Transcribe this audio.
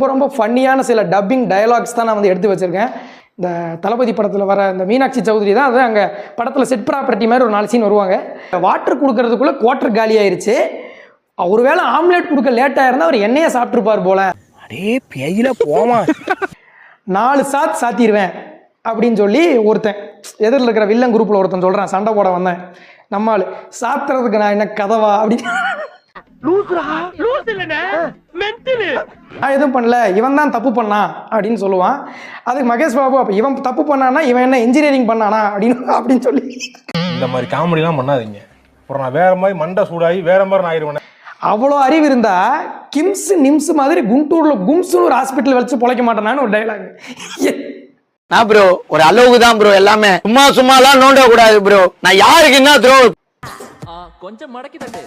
ரொம்ப ரொம்ப ஃபன்னியான சில டப்பிங் டயலாக்ஸ் தான் நான் வந்து எடுத்து வச்சுருக்கேன். இந்த தளபதி படத்தில் வர இந்த மீனாட்சி சௌத்ரி தான் அது அங்கே படத்தில் செட் ப்ராப்பர்ட்டி மாதிரி ஒரு 4 சீன் வருவாங்க. வாட்டர் கொடுக்கறதுக்குள்ளே குவார்டர் காலி ஆயிடுச்சு. ஒருவேளை ஆம்லேட் கொடுக்க லேட்டாக இருந்தால் அவர் எண்ணெயை சாப்பிட்ருப்பார் போல. அடே பேயில போமா 4 சாத் சாத்திடுவேன் அப்படின்னு சொல்லி ஒருத்தன் எதிரில் இருக்கிற வில்லன் குரூப்பில் ஒருத்தன் சொல்கிறான், சண்டை போட வந்தேன் நம்மால் சாத்துறதுக்கு நான் என்ன கதவா அப்படின்னு. எதுவும் பண்ணல, இவன் தான் தப்பு பண்ணான் அப்படின்னு சொல்லுவான். அதுக்கு மகேஷ் பாபு அப்போ இவன் தப்பு பண்ணானா இவன் என்ன இன்ஜினியரிங் பண்ணானா அப்படின்னு சொல்லி இந்த மாதிரி காமெடிலாம் பண்ணாதீங்க. அப்புறம் நான் வேற மாதிரி மண்டை சூடாகி வேற மாதிரி நான் ஆயிடுவேன். அவ்வளோ அறிவு இருந்தா கிம்ஸ் நிம்ஸ் மாதிரி குண்டூர்ல கும்ஸ்னு ஒரு ஹாஸ்பிட்டல் வச்சு பொழைக்க மாட்டேனான்னு ஒரு டைலாக். நான் ப்ரோ ஒரு அளவுக்கு தான் ப்ரோ, எல்லாமே சும்மா சும்மாலாம் நோண்ட கூடாது ப்ரோ. நான் யாருக்கு என்ன த்ரோ கொஞ்சம் மடக்கி தட்டு.